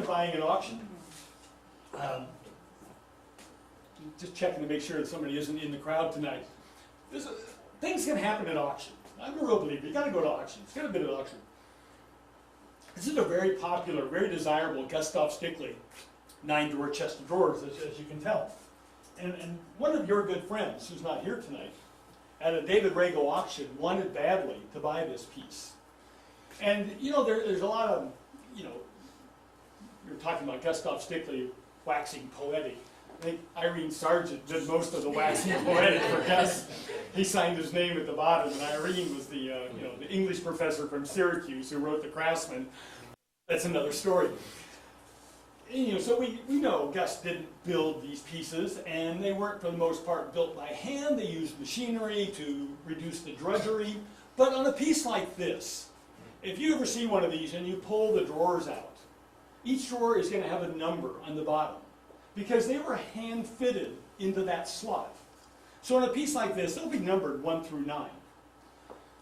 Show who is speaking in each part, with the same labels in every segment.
Speaker 1: buying at auction. Just checking to make sure that somebody isn't in the crowd tonight. Things can happen at auction. I'm a real believer. You got to go to auction. It's got to be at auction. This is a very popular, very desirable Gustav Stickley 9-drawer chest of drawers, as you can tell. And one of your good friends, who's not here tonight, at a David Rago auction, wanted badly to buy this piece. And you know, there's a lot of, you know, you're talking about Gustav Stickley waxing poetic. I think Irene Sargent did most of the waxing poetic for Gus. He signed his name at the bottom, and Irene was the, you know, the English professor from Syracuse who wrote the Craftsman. That's another story. And, you know, so we know Gus didn't build these pieces, and they weren't for the most part built by hand. They used machinery to reduce the drudgery. But on a piece like this, if you ever see one of these and you pull the drawers out, each drawer is going to have a number on the bottom, because they were hand-fitted into that slot. So in a piece like this, they'll be numbered 1 through 9.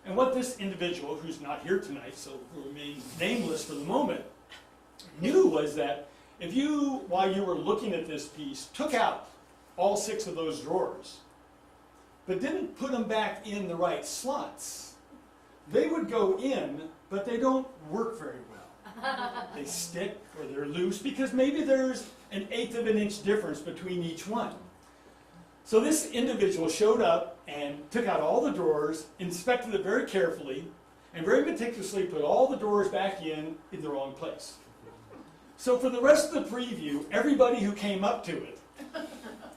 Speaker 1: And what this individual, who's not here tonight, so will remain nameless for the moment, knew was that if you, while you were looking at this piece, took out all 6 of those drawers, but didn't put them back in the right slots, they would go in, but they don't work very well. They stick or they're loose because maybe there's an 1/8 of an inch difference between each one. So this individual showed up and took out all the drawers, inspected it very carefully, and very meticulously put all the drawers back in the wrong place. So for the rest of the preview, everybody who came up to it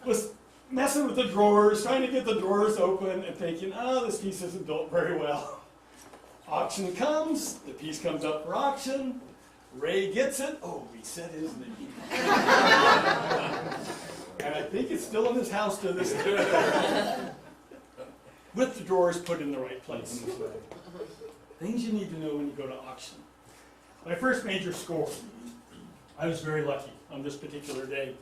Speaker 1: was messing with the drawers, trying to get the drawers open and thinking, oh, this piece isn't built very well. Auction comes, the piece comes up for auction, Ray gets it. Oh, he said his name. And I think it's still in his house to this day. With the drawers put in the right place. Things you need to know when you go to auction. My first major score. I was very lucky on this particular day.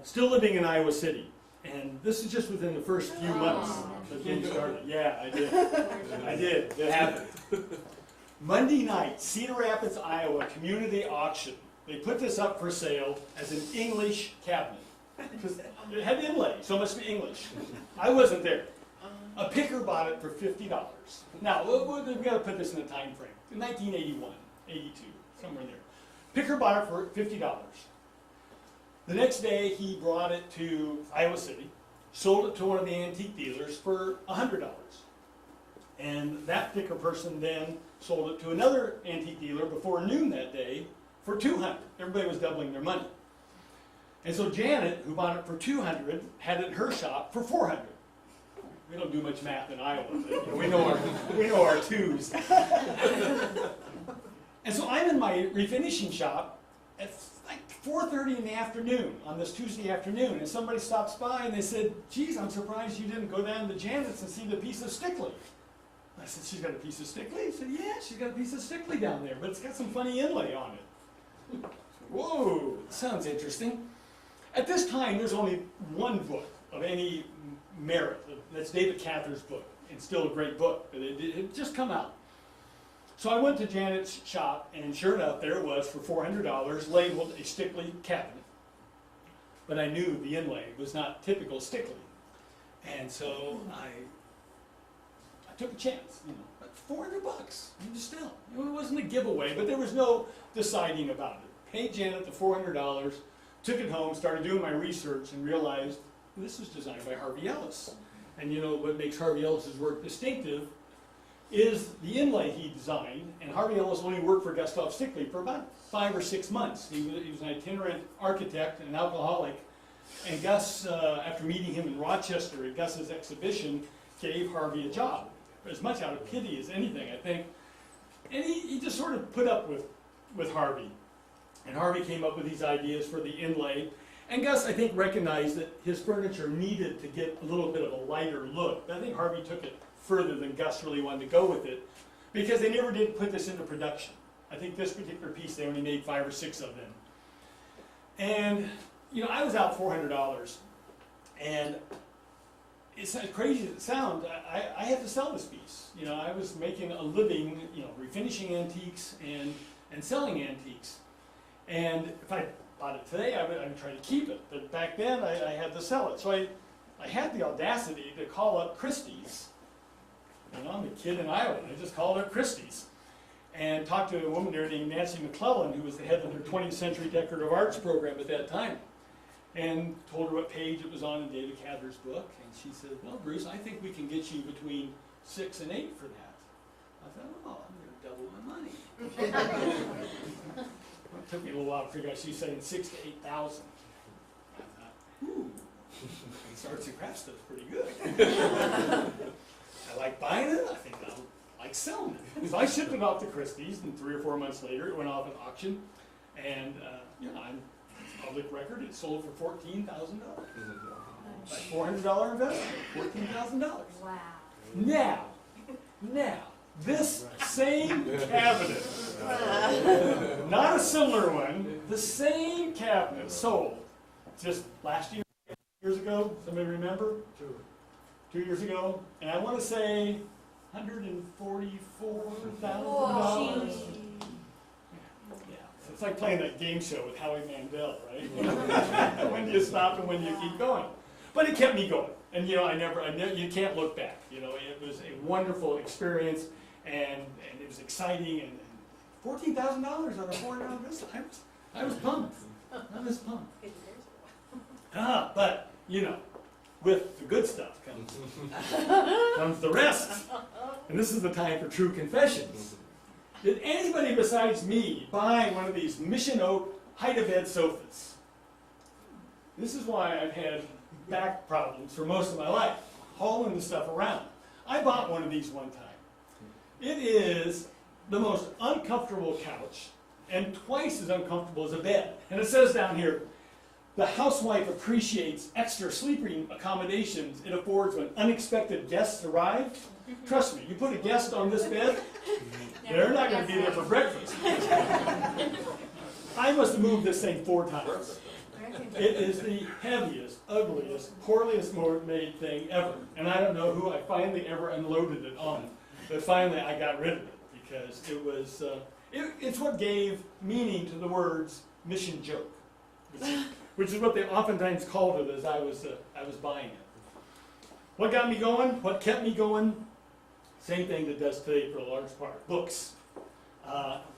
Speaker 1: Still living in Iowa City. And this is just within the first few months of getting started. Yeah, I did. I did. It happened. Monday night, Cedar Rapids, Iowa, community auction. They put this up for sale as an English cabinet. Because it had inlay, so it must be English. I wasn't there. A picker bought it for $50. Now, we've got to put this in a time frame. In 1981, 82, somewhere there. Picker bought it for $50. The next day, he brought it to Iowa City, sold it to one of the antique dealers for $100. And that picker person then sold it to another antique dealer before noon that day for $200. Everybody was doubling their money. And so Janet, who bought it for $200, had it in her shop for $400. We don't do much math in Iowa, but you know, we know our twos. And so I'm in my refinishing shop at like 4:30 in the afternoon on this Tuesday afternoon, and somebody stops by and they said, geez, I'm surprised you didn't go down to Janet's and see the piece of Stickley. I said, she's got a piece of Stickley? He said, yeah, she's got a piece of Stickley down there, but it's got some funny inlay on it. Whoa, sounds interesting. At this time, there's only one book of any merit. That's David Cather's book, and still a great book, but it had just come out. So I went to Janet's shop, and sure enough, there it was for $400, labeled a Stickley cabinet. But I knew the inlay was not typical Stickley. And so I took a chance, you know, but $400, even still. It wasn't a giveaway, but there was no deciding about it. Paid Janet the $400, took it home, started doing my research, and realized this was designed by Harvey Ellis. And you know what makes Harvey Ellis's work distinctive is the inlay he designed, and Harvey Ellis only worked for Gustav Stickley for about 5 or 6 months. He was an itinerant architect and an alcoholic, and Gus, after meeting him in Rochester at Gus's exhibition, gave Harvey a job, as much out of pity as anything, I think. And he just sort of put up with Harvey. And Harvey came up with these ideas for the inlay, and Gus, I think, recognized that his furniture needed to get a little bit of a lighter look. But I think Harvey took it further than Gus really wanted to go with it, because they never did put this into production. I think this particular piece, they only made 5 or 6 of them. And, you know, I was out $400, and it's as crazy as it sounds, I had to sell this piece. You know, I was making a living, you know, refinishing antiques and selling antiques. And if I bought it today, I would try to keep it. But back then, I had to sell it. So I had the audacity to call up Christie's. You know, I'm a kid in Iowa. I just called up Christie's and talked to a woman there named Nancy McClellan, who was the head of their 20th Century Decorative Arts program at that time. And told her what page it was on in David Cadler's book. And she said, well, Bruce, I think we can get you between 6 and 8 for that. I thought, oh, I'm going to double my money. It took me a little while to figure out she's saying 6,000 to 8,000. I thought, ooh, this arts and crafts stuff's pretty good. I like buying it. I think I'll like selling it. So I shipped it off to Christie's, and 3 or 4 months later, it went off at auction. And you know, it's public record. It sold for $14,000. Like $400 investment, $14,000.
Speaker 2: Wow.
Speaker 1: Now, this same cabinet, not a similar one, the same cabinet sold just last year, years ago. Somebody remember? 2 years ago, and I want to say $144,000. Yeah, so it's like playing that game show with Howie Mandel, right? When do you stop and when do you keep going? But it kept me going, and you know, you can't look back. You know, it was a wonderful experience, and it was exciting, and $14,000 on a $400 business. I was pumped. I was pumped. But you know, with the good stuff comes the rest. And this is the time for true confessions. Did anybody besides me buy one of these Mission Oak height-of-bed sofas? This is why I've had back problems for most of my life, hauling the stuff around. I bought one of these one time. It is the most uncomfortable couch, and twice as uncomfortable as a bed. And it says down here, the housewife appreciates extra sleeping accommodations it affords when unexpected guests arrive. Trust me, you put a guest on this bed, they're not going to be there for breakfast. I must have moved this thing 4 times. It is the heaviest, ugliest, poorliest made thing ever. And I don't know who I finally ever unloaded it on. But finally I got rid of it because it was, it's what gave meaning to the words mission joke. Which is what they oftentimes called it as I was buying it. What got me going? What kept me going? Same thing that does today for a large part. Books.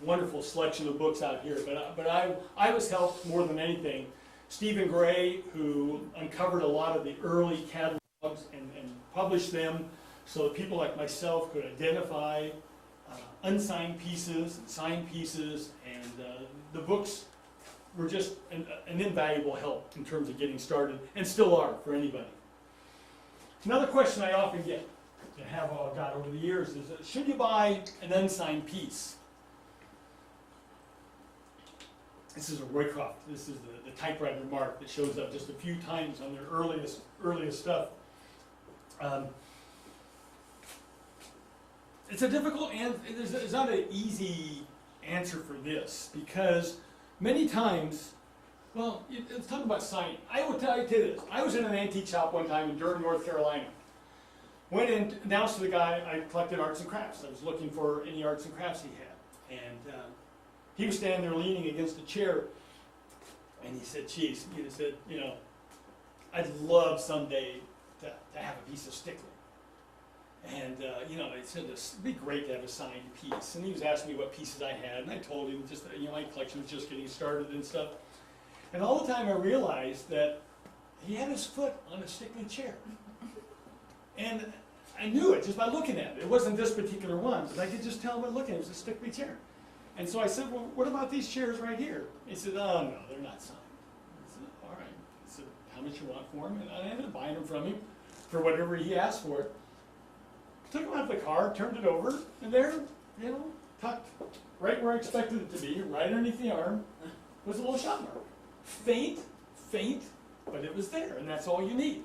Speaker 1: Wonderful selection of books out here. But I was helped more than anything. Stephen Gray, who uncovered a lot of the early catalogs and published them so that people like myself could identify unsigned pieces, signed pieces, and the books were just an invaluable help in terms of getting started, and still are for anybody. Another question I often get, and have got over the years, is should you buy an unsigned piece? This is a Roycroft. This is the typewriter mark that shows up just a few times on their earliest stuff. It's a difficult, and it's not an easy answer for this, because many times, well, let's talk about signing. I will tell you this. I was in an antique shop one time in Durham, North Carolina. Went in, announced to the guy I collected arts and crafts. I was looking for any arts and crafts he had. And he was standing there leaning against a chair. And he said, geez, he said, you know, I'd love someday to have a piece of Stickley. And, you know, I said, it'd be great to have a signed piece. And he was asking me what pieces I had, and I told him just, you know, my collection was just getting started and stuff. And all the time I realized that he had his foot on a Stickley chair. And I knew it just by looking at it. It wasn't this particular one, but I could just tell by looking at it, it was a Stickley chair. And so I said, well, what about these chairs right here? He said, oh, no, they're not signed. I said, all right. He said, how much you want for them? And I ended up buying them from him for whatever he asked for it. Took them out of the car, turned it over, and there, you know, tucked right where I expected it to be, right underneath the arm, was a little shot mark. Faint, but it was there, and that's all you need.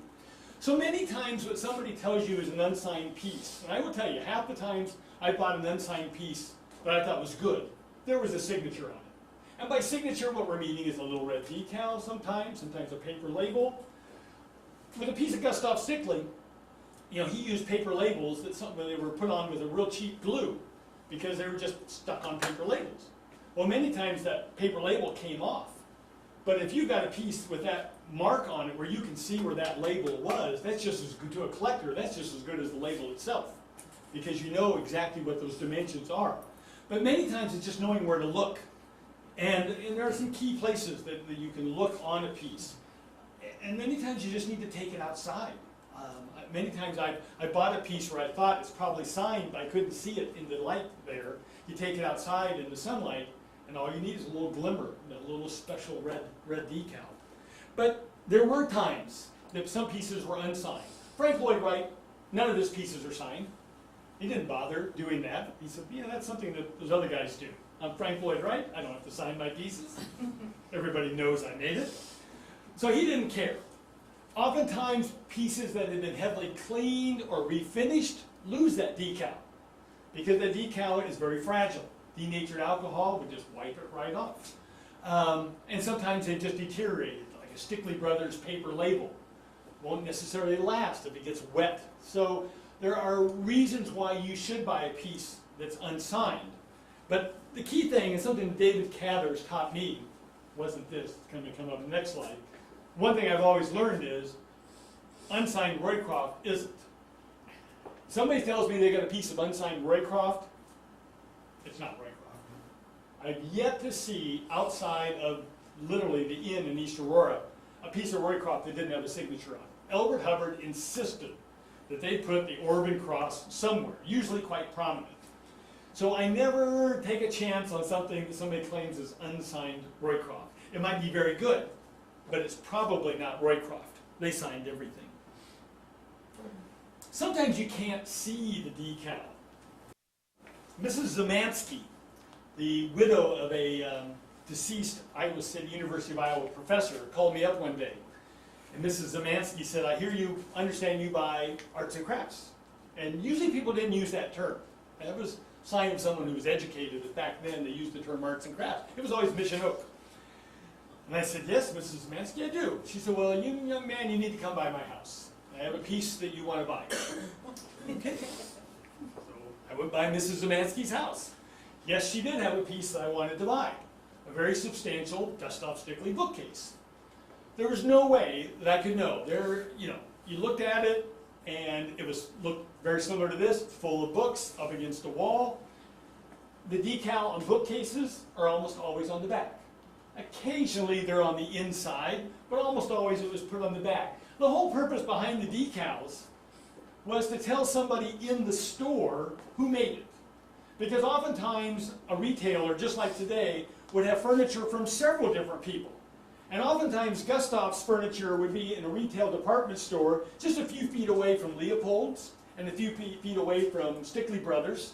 Speaker 1: So many times what somebody tells you is an unsigned piece, and I will tell you, half the times I bought an unsigned piece that I thought was good, there was a signature on it. And by signature, what we're meaning is a little red decal sometimes a paper label. With a piece of Gustav Stickley, you know, he used paper labels that they were put on with a real cheap glue because they were just stuck on paper labels. Well, many times that paper label came off. But if you got a piece with that mark on it where you can see where that label was, that's just as good to a collector, that's just as good as the label itself. Because you know exactly what those dimensions are. But many times it's just knowing where to look. And there are some key places that you can look on a piece. And many times you just need to take it outside. Many times I bought a piece where I thought it's probably signed, but I couldn't see it in the light there. You take it outside in the sunlight, and all you need is a little glimmer, a little special red decal. But there were times that some pieces were unsigned. Frank Lloyd Wright, none of his pieces are signed. He didn't bother doing that. He said, yeah, that's something that those other guys do. I'm Frank Lloyd Wright, I don't have to sign my pieces. Everybody knows I made it. So he didn't care. Oftentimes, pieces that have been heavily cleaned or refinished lose that decal, because the decal is very fragile. Denatured alcohol would just wipe it right off. And sometimes they just deteriorated, like a Stickley Brothers paper label. Won't necessarily last if it gets wet. So there are reasons why you should buy a piece that's unsigned. But the key thing, and something David Cathers taught me, wasn't this, it's going to come up in the next slide. One thing I've always learned is, unsigned Roycroft isn't. Somebody tells me they got a piece of unsigned Roycroft, it's not Roycroft. I've yet to see, outside of literally the inn in East Aurora, a piece of Roycroft that didn't have a signature on it. Elbert Hubbard insisted that they put the orb and cross somewhere, usually quite prominent. So I never take a chance on something that somebody claims is unsigned Roycroft. It might be very good, but it's probably not Roycroft. They signed everything. Sometimes you can't see the decal. Mrs. Zemansky, the widow of a deceased Iowa City, University of Iowa professor, called me up one day. And Mrs. Zemansky said, I hear you, understand you buy arts and crafts. And usually people didn't use that term. That was a sign of someone who was educated, that back then they used the term arts and crafts. It was always Mission Oak. And I said, yes, Mrs. Zemansky, I do. She said, well, you young man, you need to come by my house. I have a piece that you want to buy. Okay. So I went by Mrs. Zemansky's house. Yes, she did have a piece that I wanted to buy. A very substantial dust-off Stickley bookcase. There was no way that I could know. There, you looked at it, and it looked very similar to this, full of books, up against a wall. The decal on bookcases are almost always on the back. Occasionally they're on the inside, but almost always it was put on the back. The whole purpose behind the decals was to tell somebody in the store who made it. Because oftentimes a retailer, just like today, would have furniture from several different people. And oftentimes Gustav's furniture would be in a retail department store just a few feet away from Leopold's and a few feet away from Stickley Brothers.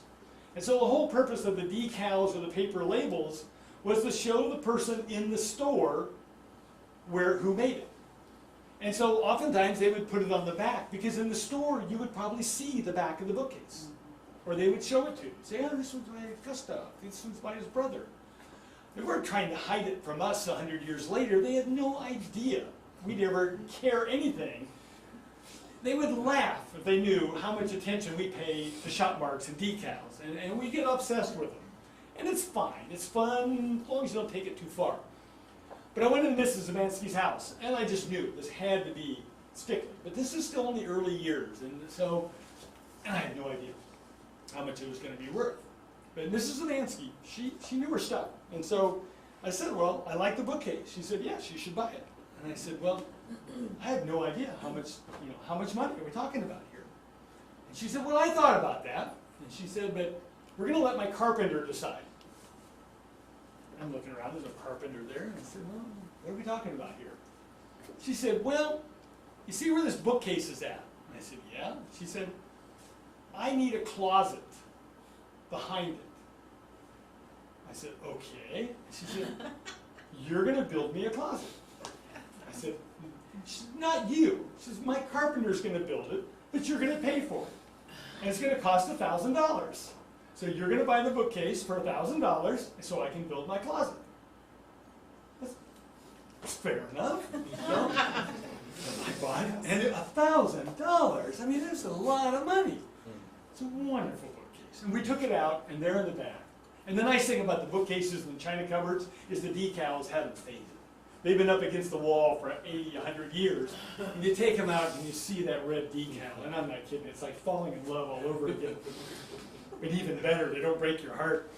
Speaker 1: And so the whole purpose of the decals or the paper labels was to show the person in the store who made it. And so oftentimes they would put it on the back, because in the store you would probably see the back of the bookcase. Or they would show it to you. Say, oh, this one's by Gustav, this one's by his brother. They weren't trying to hide it from us 100 years later. They had no idea we'd ever care anything. They would laugh if they knew how much attention we pay to shop marks and decals. And we get obsessed with them. And it's fine. It's fun, as long as you don't take it too far. But I went into Mrs. Zemansky's house, and I just knew this had to be Stickley. But this is still in the early years, and I had no idea how much it was going to be worth. But Mrs. Zemansky, she knew her stuff. And so I said, well, I like the bookcase. She said, yes, you should buy it. And I said, well, I have no idea how much money are we talking about here? And she said, well, I thought about that. And she said, but we're going to let my carpenter decide. I'm looking around, there's a carpenter there. And I said, well, what are we talking about here? She said, well, you see where this bookcase is at? And I said, yeah. She said, I need a closet behind it. I said, okay. And she said, you're going to build me a closet. I said, not you. She says, my carpenter's going to build it, but you're going to pay for it. And it's going to cost $1,000. So you're going to buy the bookcase for $1,000 so I can build my closet. That's fair enough. I bought it, and $1,000. I mean, that's a lot of money. It's a wonderful bookcase. And we took it out, and there in the back, And the nice thing about the bookcases and the china cupboards is the decals haven't faded. They've been up against the wall for 80, 100 years. And you take them out and you see that red decal, and I'm not kidding, it's like falling in love all over again. But even better, they don't break your heart.